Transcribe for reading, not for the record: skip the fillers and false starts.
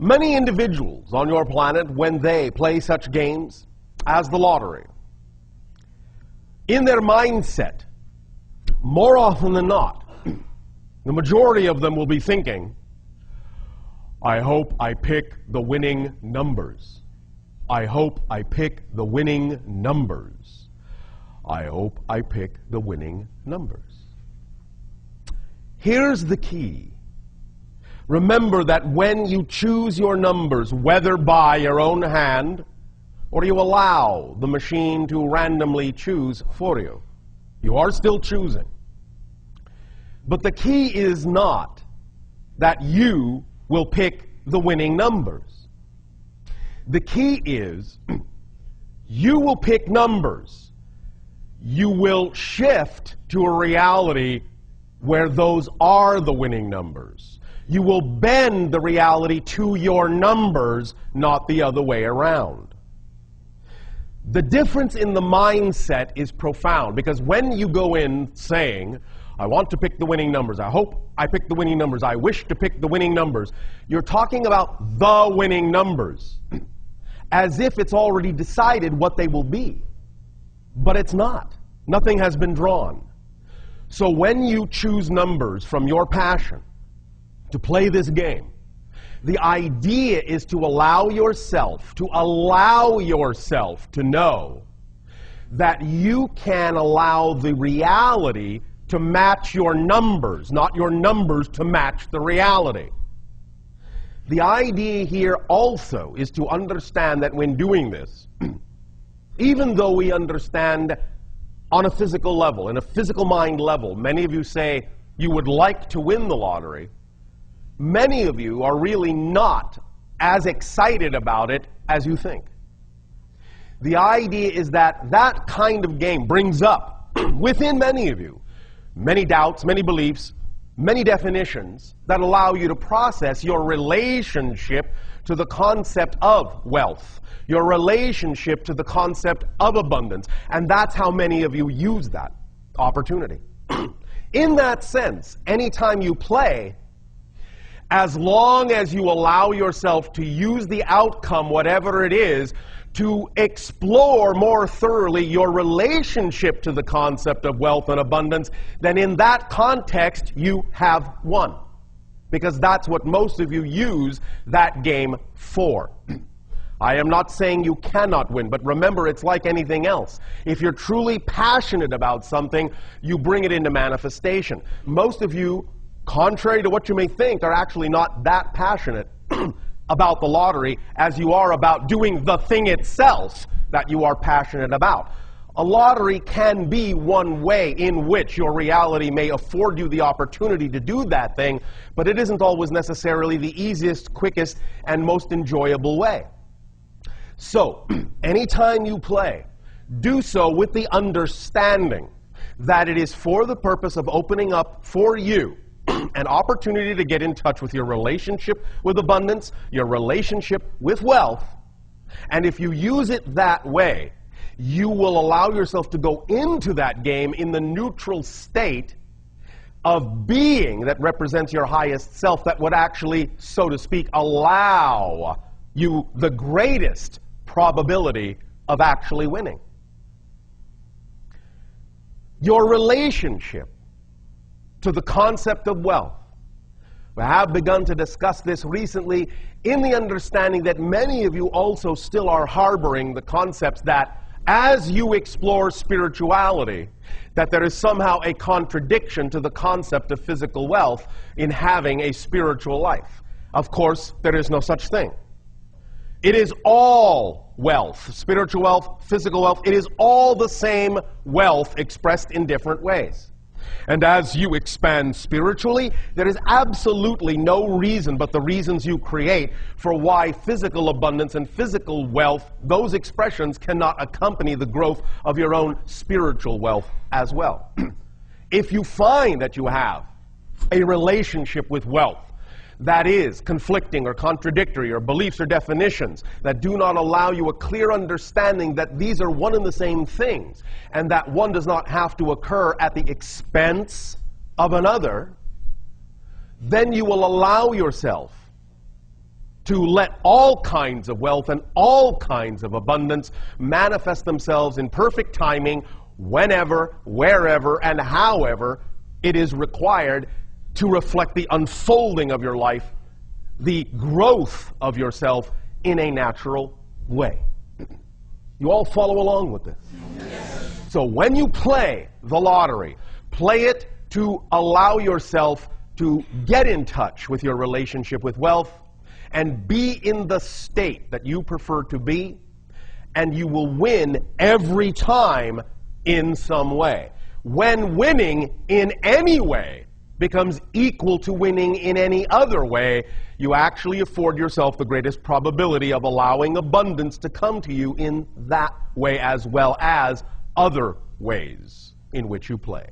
Many individuals on your planet, when they play such games as the lottery, in their mindset, more often than not, the majority of them will be thinking, I hope I pick the winning numbers. I hope I pick the winning numbers. I hope I pick the winning numbers. Here's the key. Remember that when you choose your numbers, whether by your own hand or do you allow the machine to randomly choose for you, you are still choosing. But the key is not that you will pick the winning numbers. The key is you will pick numbers. You will shift to a reality where those are the winning numbers. You will bend the reality to your numbers, not the other way around. The difference in the mindset is profound, because when you go in saying, I want to pick the winning numbers, I hope I pick the winning numbers, I wish to pick the winning numbers, you're talking about the winning numbers, as if it's already decided what they will be. But it's not. Nothing has been drawn. So when you choose numbers from your passion to play this game, the idea is to allow yourself to know that you can allow the reality to match your numbers, not your numbers to match the reality. The idea here also is to understand that when doing this, even though we understand on a physical level, in a physical mind level, many of you say you would like to win the lottery, many of you are really not as excited about it as you think. The idea is that that kind of game brings up within many of you many doubts, many beliefs, many definitions that allow you to process your relationship to the concept of wealth, your relationship to the concept of abundance. And that's how many of you use that opportunity. In that sense, anytime you play, as long as you allow yourself to use the outcome, whatever it is, to explore more thoroughly your relationship to the concept of wealth and abundance, then in that context, you have won. Because that's what most of you use that game for. I am not saying you cannot win, but remember, it's like anything else. If you're truly passionate about something, you bring it into manifestation. Most of you, contrary to what you may think, are actually not that passionate about the lottery as you are about doing the thing itself that you are passionate about. A lottery can be one way in which your reality may afford you the opportunity to do that thing, but it isn't always necessarily the easiest, quickest, and most enjoyable way. So, anytime you play, do so with the understanding that it is for the purpose of opening up for you an opportunity to get in touch with your relationship with abundance, your relationship with wealth, and if you use it that way, you will allow yourself to go into that game in the neutral state of being that represents your highest self, that would actually, so to speak, allow you the greatest probability of actually winning. Your relationship to the concept of wealth. We have begun to discuss this recently in the understanding that many of you also still are harboring the concepts that as you explore spirituality, that there is somehow a contradiction to the concept of physical wealth in having a spiritual life. Of course, there is no such thing. It is all wealth, spiritual wealth, physical wealth. It is all the same wealth expressed in different ways. And as you expand spiritually, there is absolutely no reason but the reasons you create for why physical abundance and physical wealth, those expressions cannot accompany the growth of your own spiritual wealth as well. If you find that you have a relationship with wealth that is conflicting or contradictory, or beliefs or definitions that do not allow you a clear understanding that these are one and the same things, and that one does not have to occur at the expense of another, then you will allow yourself to let all kinds of wealth and all kinds of abundance manifest themselves in perfect timing whenever, wherever, and however it is required to reflect the unfolding of your life, the growth of yourself in a natural way. You all follow along with this? Yes. So when you play the lottery, play it to allow yourself to get in touch with your relationship with wealth and be in the state that you prefer to be, and you will win every time in some way. When winning in any way becomes equal to winning in any other way, you actually afford yourself the greatest probability of allowing abundance to come to you in that way as well as other ways in which you play.